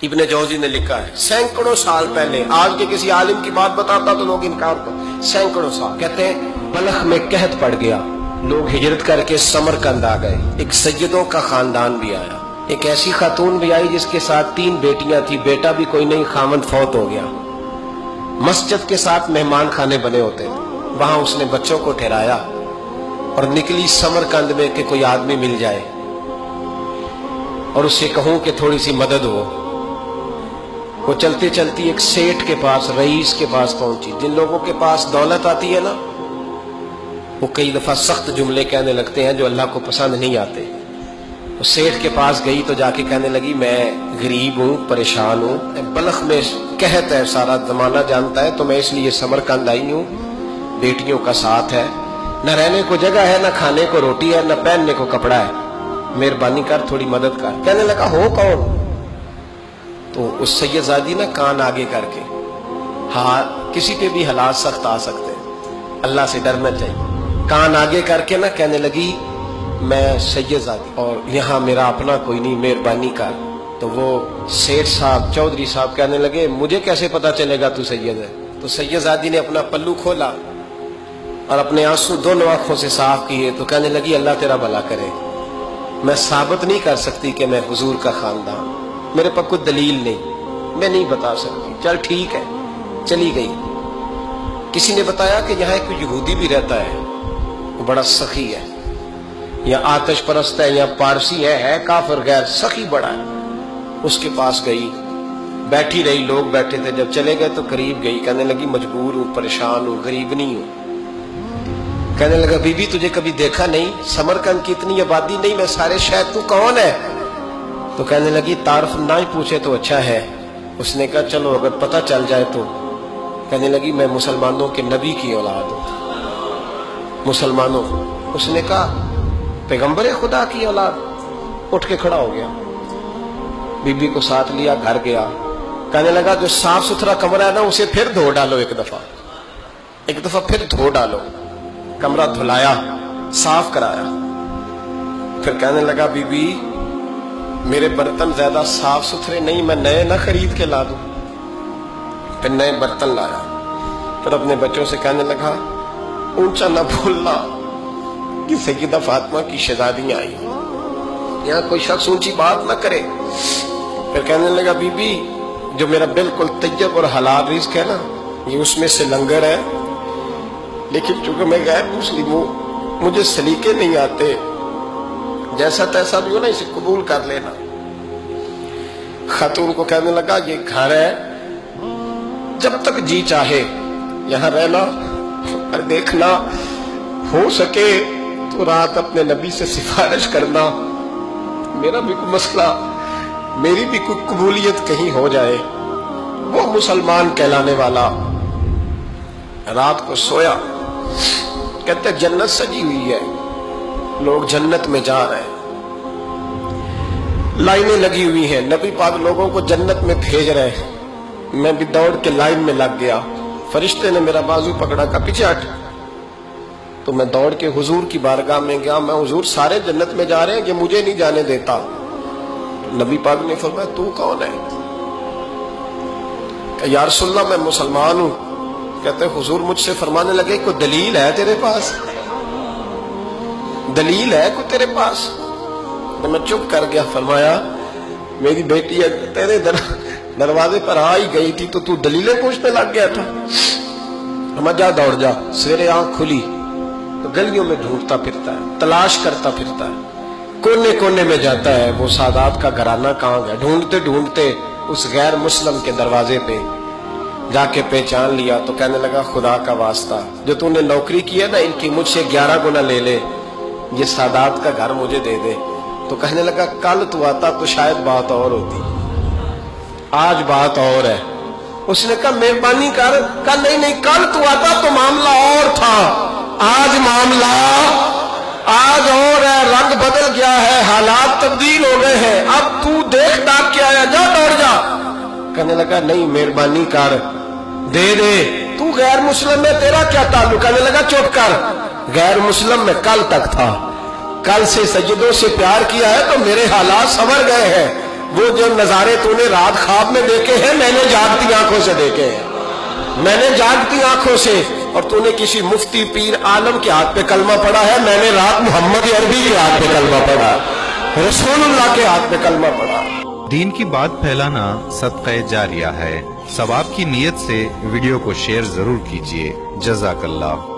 ابن جوزی نے لکھا ہے سینکڑوں سال پہلے، آج کے کسی عالم کی بات بتاتا تو لوگ انکار کرتے، سینکڑوں سال کہتے ہیں بلخ میں قحط پڑ گیا، لوگ ہجرت کر کے سمرقند آ گئے، ایک سیدوں کا خاندان بھی آیا، ایک ایسی خاتون بھی آئی جس کے ساتھ 3 بیٹیاں تھی، بیٹا بھی کوئی نہیں، خاوند فوت ہو گیا، مسجد کے ساتھ مہمان خانے بنے ہوتے تھے، وہاں اس نے بچوں کو ٹھہرایا اور نکلی سمرقند میں کہ کوئی آدمی مل جائے اور اس سے کہوں کہ تھوڑی سی مدد ہو۔ وہ چلتی چلتی ایک سیٹھ کے پاس، رئیس کے پاس پہنچی۔ جن لوگوں کے پاس دولت آتی ہے نا، وہ کئی دفعہ سخت جملے کہنے لگتے ہیں جو اللہ کو پسند نہیں آتے۔ وہ سیٹھ کے پاس گئی تو جا کے کہنے لگی میں غریب ہوں، پریشان ہوں، بلخ میں قحط ہے، سارا زمانہ جانتا ہے، تو میں اس لیے سمرقند آئی ہوں، بیٹیوں کا ساتھ ہے، نہ رہنے کو جگہ ہے، نہ کھانے کو روٹی ہے، نہ پہننے کو کپڑا ہے، مہربانی کر تھوڑی مدد کر۔ کہنے لگا ہو کون؟ تو اس سید زادی نے کان آگے کر کے، ہاں کسی پہ بھی حالات سخت آ سکتے ہیں، اللہ سے ڈرنا چاہیے، کان آگے کر کے نہ کہنے لگی میں سید زادی اور یہاں میرا اپنا کوئی نہیں، مہربانی کر۔ تو وہ سیٹھ صاحب، چودھری صاحب کہنے لگے مجھے کیسے پتا چلے گا تو سید ہے؟ تو سید زادی نے اپنا پلو کھولا اور اپنے آنسو دونوں آنکھوں سے صاف کیے تو کہنے لگی اللہ تیرا بھلا کرے، میں ثابت نہیں کر سکتی کہ میں حضور کا خاندان، میرے پاس کوئی دلیل نہیں، میں نہیں بتا سکتی، چل ٹھیک ہے، چلی گئی۔ کسی نے بتایا کہ یہاں ایک یہودی بھی رہتا ہے، وہ بڑا سخی ہے، یا آتش پرست ہے، یا پارسی ہے کافر غیر، سخی بڑا ہے۔ اس کے پاس گئی، بیٹھی رہی، لوگ بیٹھے تھے، جب چلے گئے تو قریب گئی، کہنے لگی مجبور ہوں، پریشان ہوں، غریب نہیں ہوں۔ کہنے لگا بی بی تجھے کبھی دیکھا نہیں، سمرقند کی اتنی آبادی نہیں، میں سارے شہر، تو کون ہے؟ تو کہنے لگی تعارف نہ ہی پوچھے تو اچھا ہے۔ اس نے کہا چلو اگر پتہ چل جائے تو۔ کہنے لگی میں مسلمانوں کے نبی کی اولاد ہوں، مسلمانوں۔ اس نے کہا پیغمبر خدا کی اولاد؟ اٹھ کے کھڑا ہو گیا، بی بی کو ساتھ لیا، گھر گیا، کہنے لگا جو صاف ستھرا کمرہ ہے نا اسے پھر دھو ڈالو، ایک دفعہ پھر دھو ڈالو۔ کمرہ دھلایا، صاف کرایا، پھر کہنے لگا بی بی میرے برتن زیادہ صاف ستھرے نہیں، میں نئے نہ خرید کے لا دوں۔ پھر نئے برتن لایا، پھر اپنے بچوں سے کہنے لگا اونچا نہ بھولنا کہ سیدہ فاطمہ کی شہزادیاں آئی، یہاں کوئی شخص اونچی بات نہ کرے۔ پھر کہنے لگا بی بی جو میرا بالکل طیب اور حلال رزق ہے نا، یہ اس میں سے لنگر ہے، لیکن چونکہ میں غیر مسلم ہوں، مجھے سلیقے نہیں آتے، جیسا تیسا بھی ہو نا اسے قبول کر لینا۔ خاتون کو کہنے لگا یہ گھر ہے، جب تک جی چاہے یہاں رہنا، اور دیکھنا ہو سکے تو رات اپنے نبی سے سفارش کرنا، میرا بھی کوئی مسئلہ، میری بھی کوئی قبولیت کہیں ہو جائے۔ وہ مسلمان کہلانے والا رات کو سویا، کہتے جنت سجی ہوئی ہے، لوگ جنت میں جا رہے ہیں، لائنیں لگی ہوئی ہیں، نبی پاک لوگوں کو جنت میں بھیج رہے ہیں، میں بھی دوڑ کے لائن میں لگ گیا، فرشتے نے میرا بازو پکڑا، کا پیچھے ہٹ، تو میں دوڑ کے حضور کی بارگاہ میں گیا، میں حضور سارے جنت میں جا رہے ہیں، یہ مجھے نہیں جانے دیتا۔ نبی پاک نے فرمایا تو کون ہے؟ کہ یا رسول اللہ میں مسلمان ہوں۔ کہتے حضور مجھ سے فرمانے لگے کوئی دلیل ہے تیرے پاس؟ دلیل ہے کوئی تیرے پاس؟ تو میں چپ کر گیا، فرمایا میری بیٹی تیرے دروازے پر آ ہی گئی تھی تو دلیلیں پوچھنے لگ گیا تھا؟ ہم جا دوڑ جا، سویرے آنکھ کھلی تو گلیوں میں ڈھونڈتا پھرتا ہے، تلاش کرتا پھرتا ہے، کونے کونے میں جاتا ہے وہ سادات کا گھرانہ کہاں گیا، ڈھونڈتے ڈھونڈتے اس غیر مسلم کے دروازے پہ جا کے پہچان لیا تو کہنے لگا خدا کا واسطہ جو تو نے نوکری کی ہے نا ان کی مجھ سے 11 گنا لے لے، یہ سادات کا گھر مجھے دے دے۔ تو کہنے لگا کل تو آتا تو شاید بات اور ہوتی، آج بات اور ہے۔ اس نے کہا مہربانی کر، کہا نہیں کل تو آتا تو معاملہ اور تھا، آج معاملہ آج اور ہے، رنگ بدل گیا ہے، حالات تبدیل ہو گئے ہیں، اب تو دیکھ داکھ کے آیا، جا دوڑ جا۔ کہنے لگا نہیں مہربانی کر، دے دے، تو غیر مسلم میں تیرا کیا تعلق؟ کہنے لگا چپ کر، غیر مسلم میں کل تک تھا، کل سے سجدوں سے پیار کیا ہے تو میرے حالات سنور گئے ہیں، وہ جو نظارے تو نے رات خواب میں دیکھے ہیں میں نے جاگتی آنکھوں سے دیکھے ہیں، میں نے جاگتی آنکھوں سے، اور تو نے کسی مفتی پیر عالم کے ہاتھ پہ کلمہ پڑھا ہے، میں نے رات محمد عربی کے ہاتھ پہ کلمہ پڑھا، رسول اللہ کے ہاتھ پہ کلمہ پڑھا۔ دین کی بات پھیلانا صدقہ جاریہ ہے، ثواب کی نیت سے ویڈیو کو شیئر ضرور کیجیے۔ جزاک اللہ۔